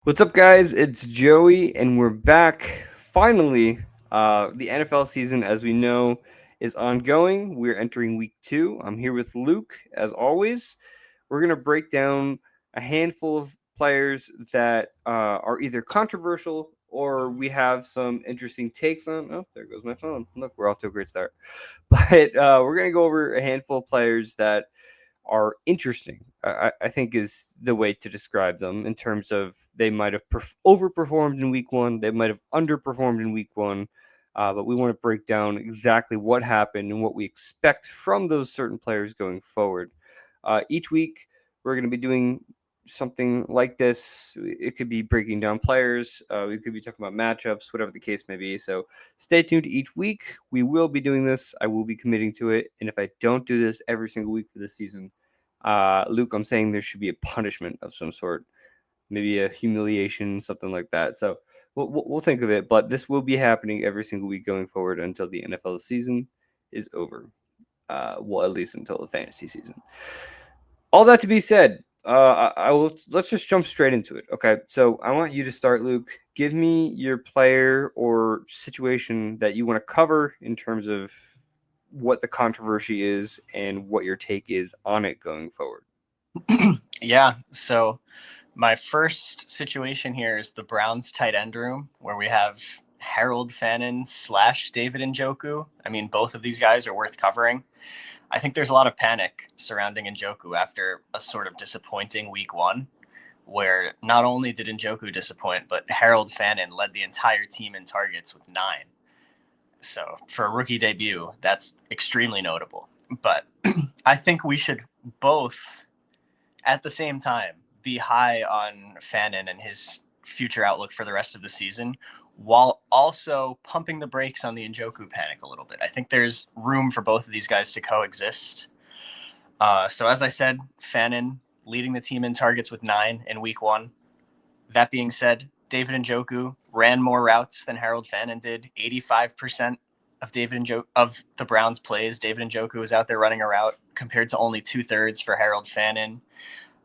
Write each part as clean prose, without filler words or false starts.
What's up, guys? It's Joey, and we're back. Finally, the NFL season, as we know, is ongoing. We're entering week 2. I'm here with Luke, as always. We're going to break down a handful of players that are either controversial or we have some interesting takes on. Oh, there goes my phone. Look, we're off to a great start. But we're going to go over a handful of players that are interesting. I think is the way to describe them in terms of they might have overperformed in week 1, they might have underperformed in week 1, but we want to break down exactly what happened and what we expect from those certain players going forward. Each week, we're going to be doing something like this. It could be breaking down players. We could be talking about matchups, whatever the case may be. So stay tuned each week. We will be doing this. I will be committing to it. And if I don't do this every single week for this season, Luke, I'm saying there should be a punishment of some sort, maybe a humiliation, something like that. So we'll think of it. But this will be happening every single week going forward until the NFL season is over. Well, at least until the fantasy season. All that to be said, I will. Let's just jump straight into it. Okay, so I want you to start, Luke. Give me your player or situation that you want to cover in terms of what the controversy is and what your take is on it going forward. Yeah, so my first situation here is the Browns tight end room, where we have Harold Fannin / David Njoku. I mean, both of these guys are worth covering. I think there's a lot of panic surrounding Njoku after a sort of disappointing week 1, where not only did Njoku disappoint, but Harold Fannin led the entire team in targets with 9. So for a rookie debut, that's extremely notable. But I think we should both, at the same time, be high on Fannin and his future outlook for the rest of the season, while also pumping the brakes on the Njoku panic a little bit. I think there's room for both of these guys to coexist. So as I said, Fannin leading the team in targets with 9 in week 1. That being said, David Njoku ran more routes than Harold Fannin did. 85% of of the Browns plays, David Njoku was out there running a route, compared to only 2/3 for Harold Fannin.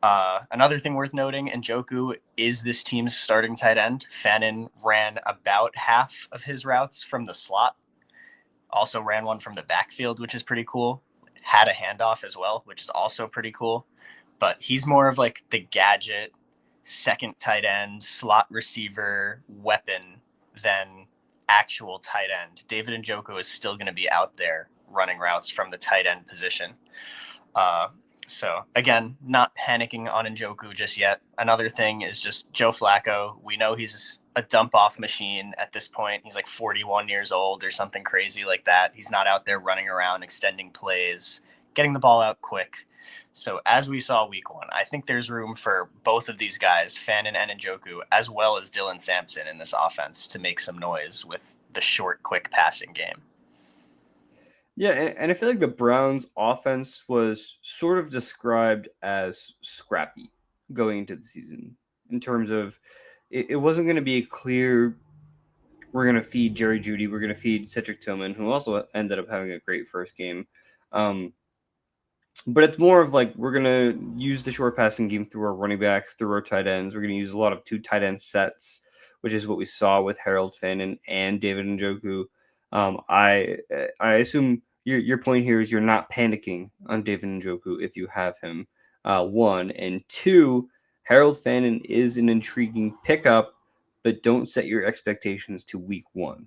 Another thing worth noting, Njoku is this team's starting tight end. Fannin ran about half of his routes from the slot. Also ran one from the backfield, which is pretty cool. Had a handoff as well, which is also pretty cool. But he's more of like the gadget second tight end, slot receiver weapon than actual tight end. David Njoku is still going to be out there running routes from the tight end position. So again, not panicking on Njoku just yet. Another thing is just Joe Flacco. We know he's a dump off machine at this point. He's like 41 years old or something crazy like that. He's not out there running around extending plays, getting the ball out quick. So as we saw week 1, I think there's room for both of these guys, Fannin and Njoku, as well as Dylan Sampson in this offense to make some noise with the short, quick passing game. Yeah, and I feel like the Browns' offense was sort of described as scrappy going into the season in terms of it wasn't going to be a clear. We're going to feed Jerry Jeudy. We're going to feed Cedric Tillman, who also ended up having a great first game. Um, but it's more of like we're going to use the short passing game through our running backs, through our tight ends. We're going to use a lot of 2 tight end sets, which is what we saw with Harold Fannin and David Njoku. I assume your point here is you're not panicking on David Njoku if you have him. 1 and 2, Harold Fannin is an intriguing pickup, but don't set your expectations to week 1.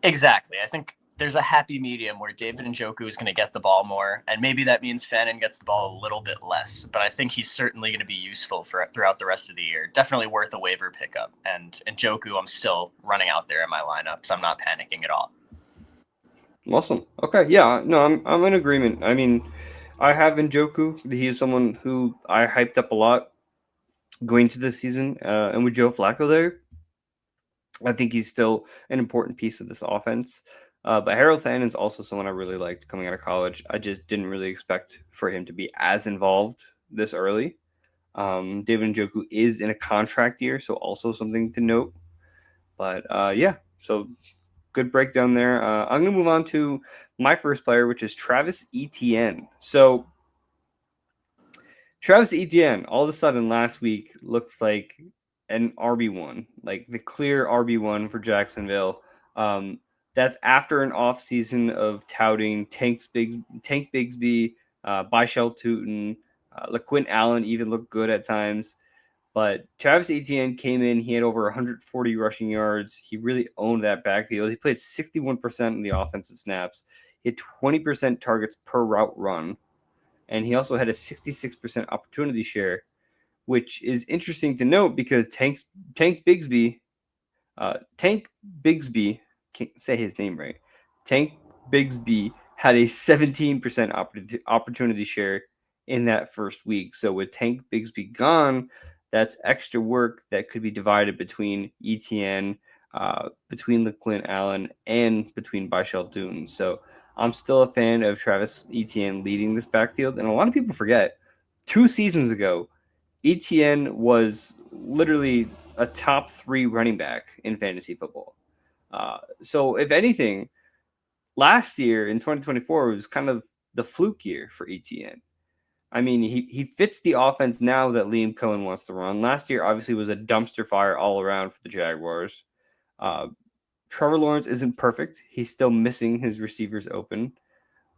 Exactly. I think there's a happy medium where David Njoku is going to get the ball more, and maybe that means Fannin gets the ball a little bit less. But I think he's certainly going to be useful throughout the rest of the year. Definitely worth a waiver pickup. And Njoku, I'm still running out there in my lineup, so I'm not panicking at all. Awesome. Okay. Yeah. No, I'm in agreement. I mean, I have Njoku. He is someone who I hyped up a lot going to this season, and with Joe Flacco there, I think he's still an important piece of this offense. But Harold Fannin is also someone I really liked coming out of college. I just didn't really expect for him to be as involved this early. David Njoku is in a contract year, so also something to note. But yeah, so good breakdown there. I'm going to move on to my first player, which is Travis Etienne. So Travis Etienne, all of a sudden last week, looks like an RB1, like the clear RB1 for Jacksonville. Um, that's after an off season of touting Tank Bigsby, Byshell Tootin, LaQuint Allen even looked good at times. But Travis Etienne came in. He had over 140 rushing yards. He really owned that backfield. He played 61% in the offensive snaps. He had 20% targets per route run. And he also had a 66% opportunity share, which is interesting to note because Tank Bigsby, can't say his name right. Tank Bigsby had a 17% opportunity share in that first week. So with Tank Bigsby gone, that's extra work that could be divided between ETN, between LaQuint Allen, and between Byshell Dune. So I'm still a fan of Travis Etienne leading this backfield. And a lot of people forget 2 seasons ago, Etienne was literally a top 3 running back in fantasy football. So, if anything, last year in 2024 was kind of the fluke year for Etienne. I mean, he fits the offense now that Liam Cohen wants to run. Last year, obviously, was a dumpster fire all around for the Jaguars. Uh, Trevor Lawrence isn't perfect. He's still missing his receivers open.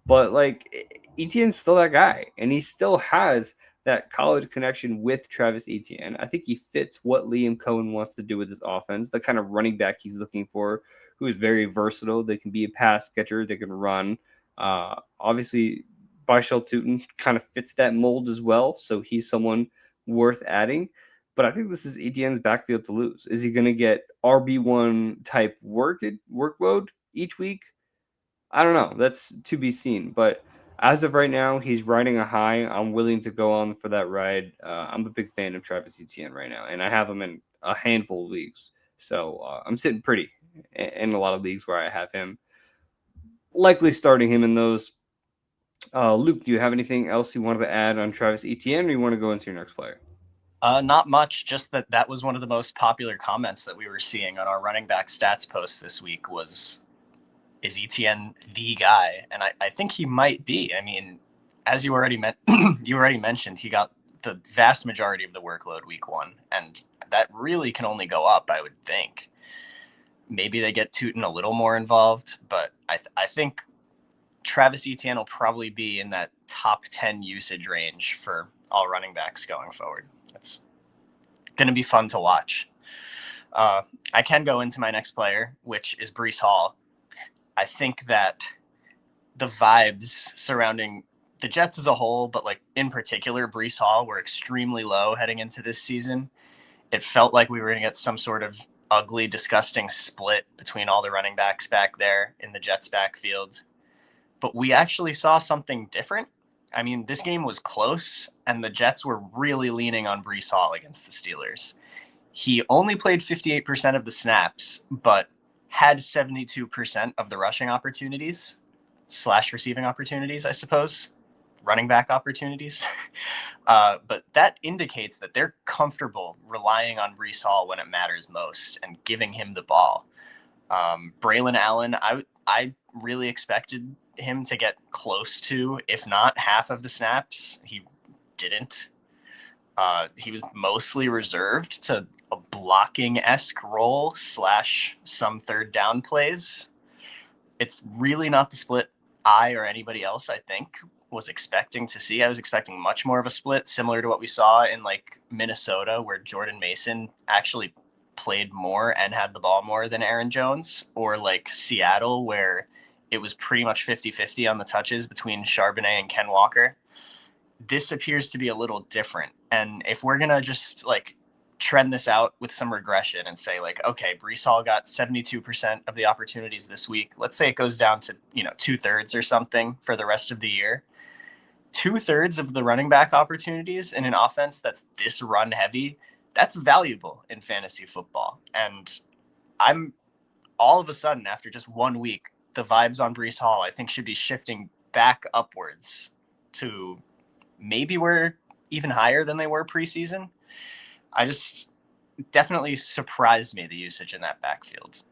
But like Etienne's still that guy, and he still has that college connection with Travis Etienne. I think he fits what Liam Cohen wants to do with his offense, the kind of running back he's looking for, who is very versatile. They can be a pass catcher, they can run. Obviously, Byshell Tootin kind of fits that mold as well, so he's someone worth adding. But I think this is Etienne's backfield to lose. Is he going to get RB1 type workload each week? I don't know. That's to be seen. But as of right now, he's riding a high. I'm willing to go on for that ride. I'm a big fan of Travis Etienne right now, and I have him in a handful of leagues. So I'm sitting pretty in a lot of leagues where I have him. Likely starting him in those. Luke, do you have anything else you wanted to add on Travis Etienne, or you want to go into your next player? Not much. Just that was one of the most popular comments that we were seeing on our running back stats post this week was, is Etienne the guy? And I think he might be. I mean, as you already you already mentioned, he got the vast majority of the workload week one, and that really can only go up, I would think. Maybe they get Tootin a little more involved, but I think Travis Etienne will probably be in that top 10 usage range for all running backs going forward. It's going to be fun to watch. I can go into my next player, which is Breece Hall. I think that the vibes surrounding the Jets as a whole, but like in particular, Breece Hall, were extremely low heading into this season. It felt like we were going to get some sort of ugly, disgusting split between all the running backs back there in the Jets backfield. But we actually saw something different. I mean, this game was close, and the Jets were really leaning on Breece Hall against the Steelers. He only played 58% of the snaps, but had 72% of the rushing opportunities / receiving opportunities, I suppose, running back opportunities. But that indicates that they're comfortable relying on Breece Hall when it matters most and giving him the ball. Braylon Allen, I really expected him to get close to, if not half of the snaps. He didn't. He was mostly reserved to a blocking-esque role / some third down plays. It's really not the split I or anybody else, I think, was expecting to see. I was expecting much more of a split, similar to what we saw in like Minnesota, where Jordan Mason actually played more and had the ball more than Aaron Jones, or like Seattle, where it was pretty much 50-50 on the touches between Charbonnet and Ken Walker. This appears to be a little different. And if we're going to just like trend this out with some regression and say like, okay, Breece Hall got 72% of the opportunities this week. Let's say it goes down to, 2/3 or something for the rest of the year. 2/3 of the running back opportunities in an offense that's this run heavy, that's valuable in fantasy football. And I'm all of a sudden, after just 1 week, the vibes on Breece Hall, I think, should be shifting back upwards to maybe we're even higher than they were preseason. I just definitely surprised me, the usage in that backfield.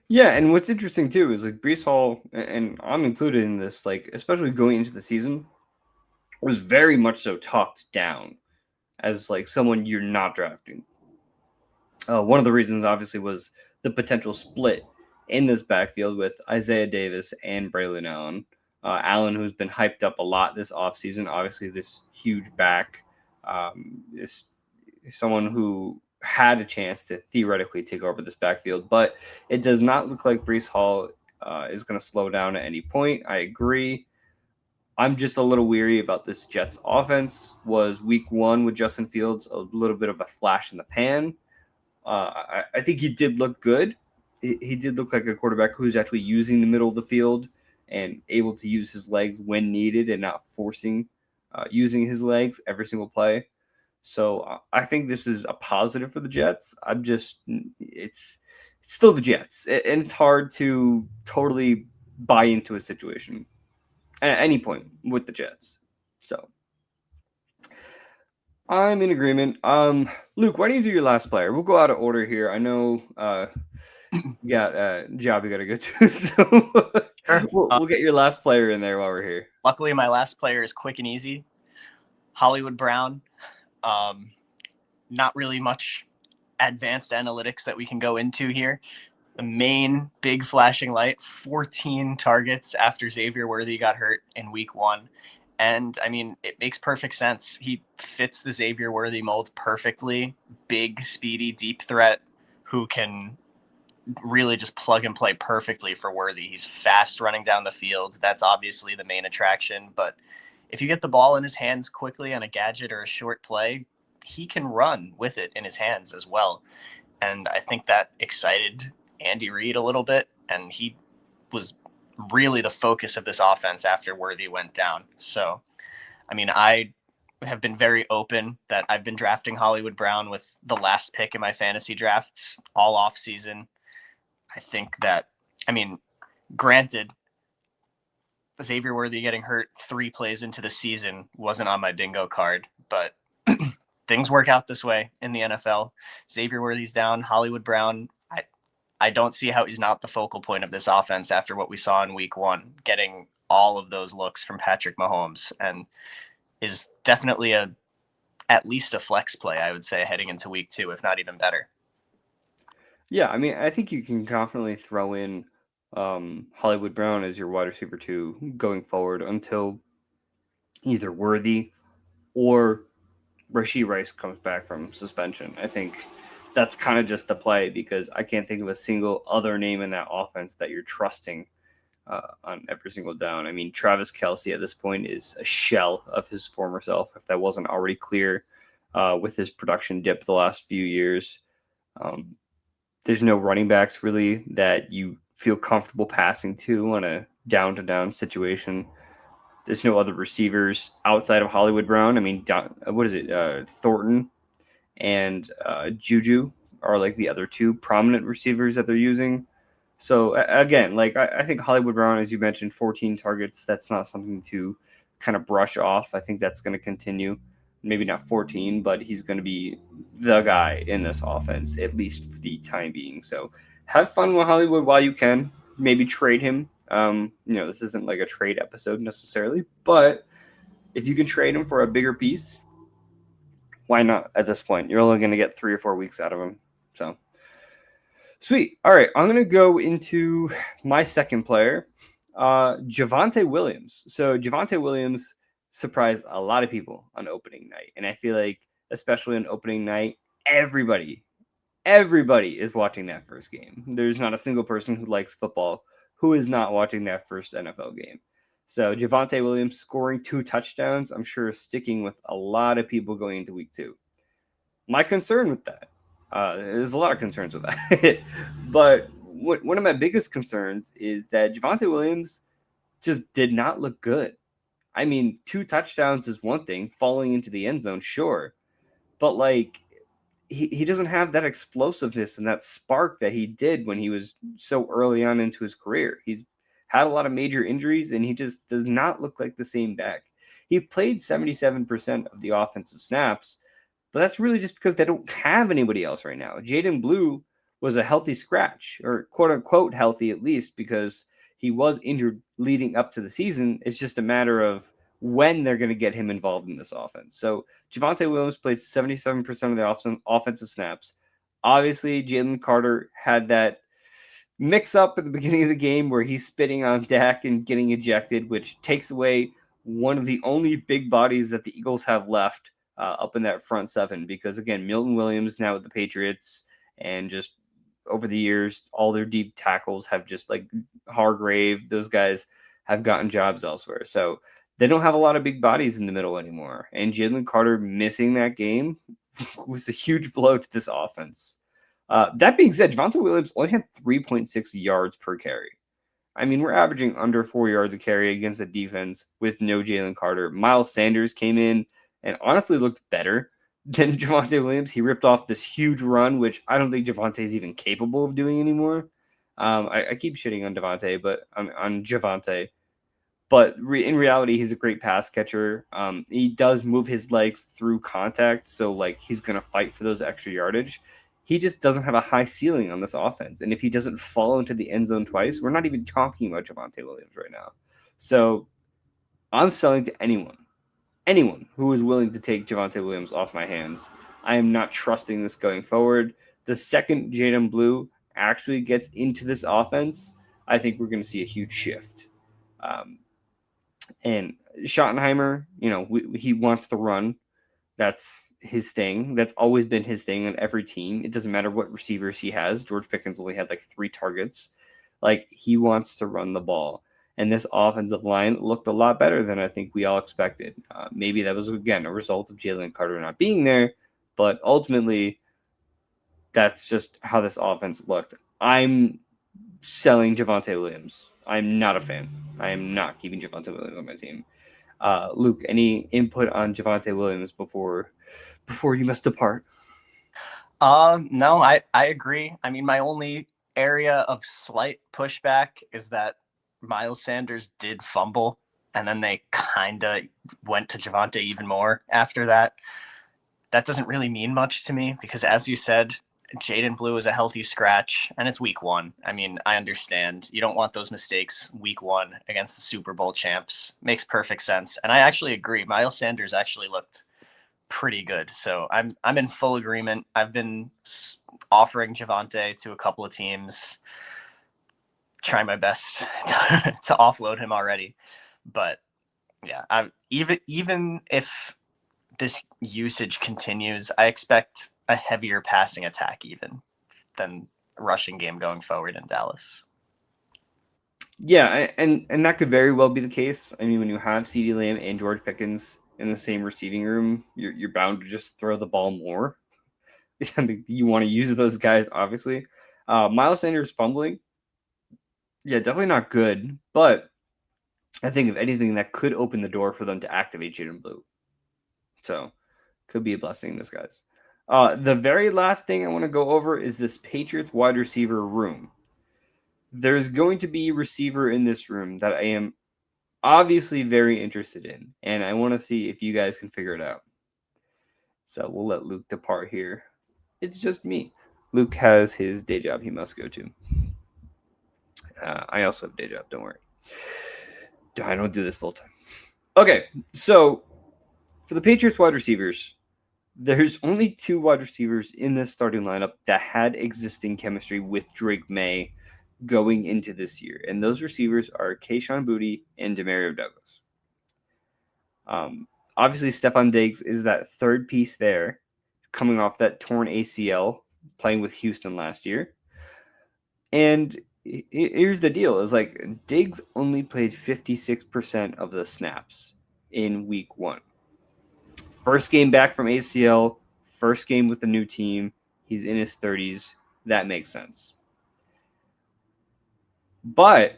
Yeah, and what's interesting too is like Breece Hall, and I'm included in this, like especially going into the season, was very much so talked down as like someone you're not drafting. One of the reasons, obviously, was the potential split in this backfield with Isaiah Davis and Braylon Allen. Allen, who's been hyped up a lot this offseason, obviously, this huge back, is someone who had a chance to theoretically take over this backfield, but it does not look like Breece Hall is going to slow down at any point. I agree. I'm just a little weary about this Jets offense. Was week one with Justin Fields a little bit of a flash in the pan? I think he did look good. He did look like a quarterback who's actually using the middle of the field and able to use his legs when needed and not forcing using his legs every single play. So I think this is a positive for the Jets. It's still the Jets, and it's hard to totally buy into a situation at any point with the Jets. So I'm in agreement. Luke, why don't you do your last player? We'll go out of order here. I know you got a job you got to go to, so Sure. we'll get your last player in there while we're here. Luckily, my last player is quick and easy. Hollywood Brown. Not really much advanced analytics that we can go into here. The main big flashing light, 14 targets after Xavier Worthy got hurt in week one. And I mean, it makes perfect sense. He fits the Xavier Worthy mold perfectly. Big, speedy, deep threat who can really just plug and play perfectly for Worthy. He's fast running down the field. That's obviously the main attraction. But if you get the ball in his hands quickly on a gadget or a short play, he can run with it in his hands as well. And I think that excited Andy Reid a little bit. And he was really the focus of this offense after Worthy went down. So, I mean, I have been very open that I've been drafting Hollywood Brown with the last pick in my fantasy drafts all off season. I think that, I mean, granted, Xavier Worthy getting hurt 3 plays into the season wasn't on my bingo card, but things work out this way in the NFL. Xavier Worthy's down. Hollywood Brown, I don't see how he's not the focal point of this offense after what we saw in week one, getting all of those looks from Patrick Mahomes, and is definitely at least a flex play, I would say, heading into week two, if not even better. Yeah, I mean, I think you can confidently throw in Hollywood Brown as your wide receiver 2 going forward until either Worthy or Rashee Rice comes back from suspension. I think that's kind of just the play because I can't think of a single other name in that offense that you're trusting on every single down. I mean, Travis Kelce at this point is a shell of his former self, if that wasn't already clear with his production dip the last few years. There's no running backs really that you feel comfortable passing to on a down-to-down situation. There's no other receivers outside of Hollywood Brown. I mean, what is it? Thornton and Juju are like the other 2 prominent receivers that they're using. So again, like I think Hollywood Brown, as you mentioned, 14 targets. That's not something to kind of brush off. I think that's going to continue. Maybe not 14, but he's going to be the guy in this offense, at least for the time being. So have fun with Hollywood while you can. Maybe trade him. This isn't like a trade episode necessarily, but if you can trade him for a bigger piece, why not at this point? You're only going to get 3 or 4 weeks out of him. So sweet. All right, I'm going to go into my second player, Javonte Williams. So Javonte Williams surprised a lot of people on opening night. And I feel like, especially on opening night, everybody is watching that first game. There's not a single person who likes football who is not watching that first NFL game. So Javonte Williams scoring 2 touchdowns, I'm sure sticking with a lot of people going into week 2. My concern with that, there's a lot of concerns with that, but one of my biggest concerns is that Javonte Williams just did not look good. I mean, 2 touchdowns is one thing, falling into the end zone, sure. But, like, he doesn't have that explosiveness and that spark that he did when he was so early on into his career. He's had a lot of major injuries, and he just does not look like the same back. He played 77% of the offensive snaps, but that's really just because they don't have anybody else right now. Jaden Blue was a healthy scratch, or quote-unquote healthy at least, because he was injured leading up to the season. It's just a matter of when they're going to get him involved in this offense. So Javonte Williams played 77% of the offensive snaps. Obviously, Jalen Carter had that mix up at the beginning of the game where he's spitting on Dak and getting ejected, which takes away one of the only big bodies that the Eagles have left up in that front seven. Because again, Milton Williams now with the Patriots, and just over the years, all their deep tackles have just like Hargrave, those guys have gotten jobs elsewhere. So they don't have a lot of big bodies in the middle anymore. And Jalen Carter missing that game was a huge blow to this offense. That being said, Javonte Williams only had 3.6 yards per carry. I mean, we're averaging under 4 yards a carry against the defense with no Jalen Carter. Miles Sanders came in and honestly looked better than Javonte Williams. He ripped off this huge run, which I don't think Javonte is even capable of doing anymore. I keep shitting on Javonte, but on Javonte, but in reality, he's a great pass catcher. He does move his legs through contact, so like he's gonna fight for those extra yardage. He just doesn't have a high ceiling on this offense, and if he doesn't fall into the end zone twice, we're not even talking about Javonte Williams right now. So I'm selling to anyone who is willing to take Javonte Williams off my hands. I am not trusting this going forward. The second Jaden Blue actually gets into this offense, I think we're going to see a huge shift. Um, and Schottenheimer, he wants to run. That's his thing. That's always been his thing on every team. It doesn't matter what receivers he has. George Pickens only had like 3 targets. Like, he wants to run the ball. And this offensive line looked a lot better than I think we all expected. Maybe that was, again, a result of Jalen Carter not being there. But ultimately, that's just how this offense looked. I'm selling Javonte Williams. I'm not a fan. I am not keeping Javonte Williams on my team. Luke, any input on Javonte Williams before you must depart? No, I agree. I mean, my only area of slight pushback is that Miles Sanders did fumble, and then they kind of went to Javonte even more after that. That doesn't really mean much to me because, as you said, Jaden Blue is a healthy scratch, and it's week one. I mean, I understand. You don't want those mistakes week one against the Super Bowl champs. Makes perfect sense. And I actually agree. Miles Sanders actually looked pretty good. So I'm in full agreement. I've been offering Javonte to a couple of teams, trying my best to offload him already. But yeah, even if this usage continues, I expect a heavier passing attack even than rushing game going forward in Dallas. Yeah, and that could very well be the case. I mean, when you have CeeDee Lamb and George Pickens in the same receiving room, you're bound to just throw the ball more. You want to use those guys, obviously. Miles Sanders fumbling, yeah, definitely not good. But I think if anything, that could open the door for them to activate Jaden Blue. So could be a blessing in disguise. The very last thing I want to go over is this Patriots wide receiver room. There's going to be a receiver in this room that I am obviously very interested in, and I want to see if you guys can figure it out. So we'll let Luke depart here. It's just me. Luke has his day job he must go to. I also have a day job, don't worry. I don't do this full time. Okay, so for the Patriots wide receivers, there's only 2 wide receivers in this starting lineup that had existing chemistry with Drake May going into this year, and those receivers are Kayshon Boutte and Demario Douglas. Obviously, Stefon Diggs is that third piece there, coming off that torn ACL, playing with Houston last year. And here's the deal: is like Diggs only played 56% of the snaps in week 1. First game back from ACL, first game with the new team. He's in his 30s. That makes sense. But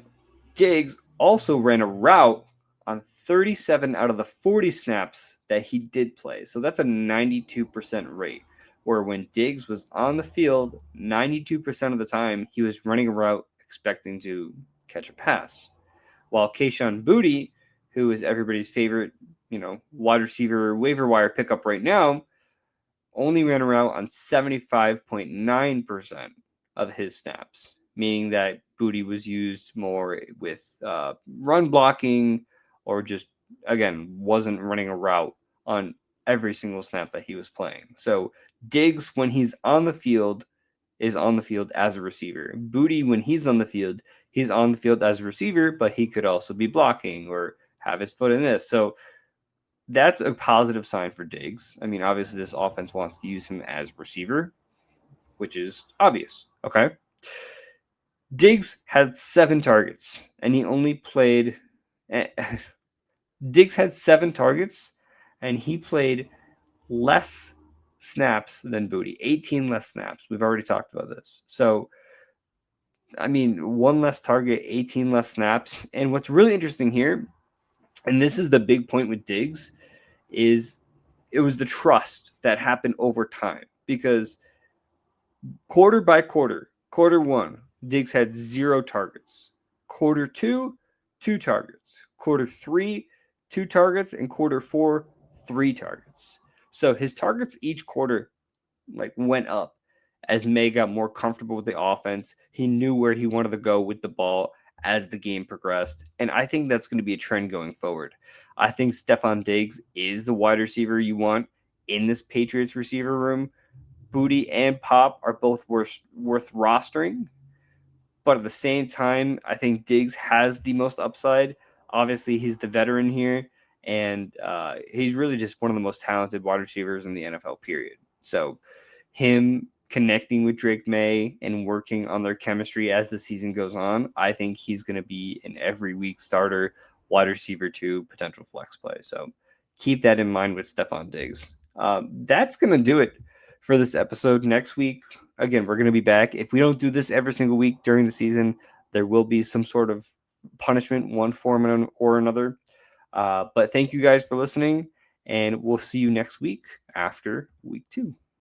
Diggs also ran a route on 37 out of the 40 snaps that he did play. So that's a 92% rate. Where when Diggs was on the field, 92% of the time, he was running a route expecting to catch a pass. While Kayshon Boutte, who is everybody's favorite, wide receiver waiver wire pickup right now, only ran a route on 75.9% of his snaps, meaning that Boutte was used more with run blocking or just, again, wasn't running a route on every single snap that he was playing. So Diggs, when he's on the field, is on the field as a receiver. Booty, when he's on the field, he's on the field as a receiver, but he could also be blocking or have his foot in this. So that's a positive sign for Diggs. I mean, obviously, this offense wants to use him as receiver, which is obvious. Okay. Diggs had 7 targets, and he only played. Diggs had 7 targets, and he played less snaps than Booty. 18 less snaps. We've already talked about this. So, I mean, one less target, 18 less snaps. And what's really interesting here, and this is the big point with Diggs, is it was the trust that happened over time because quarter by quarter one, Diggs had 0 targets. Quarter two, 2 targets. Quarter three, 2 targets, and quarter four, 3 targets. So his targets each quarter went up as May got more comfortable with the offense. He knew where he wanted to go with the ball as the game progressed. And I think that's going to be a trend going forward. I think Stefon Diggs is the wide receiver you want in this Patriots receiver room. Booty and Pop are both worth rostering, but at the same time, I think Diggs has the most upside. Obviously, he's the veteran here, and he's really just one of the most talented wide receivers in the NFL, period. So, him connecting with Drake May and working on their chemistry as the season goes on, I think he's going to be an every week starter, wide receiver to potential flex play. So, keep that in mind with Stefon Diggs. That's going to do it for this episode. Next week, again, we're going to be back. If we don't do this every single week during the season, there will be some sort of punishment, one form or another. But thank you guys for listening, and we'll see you next week after week 2.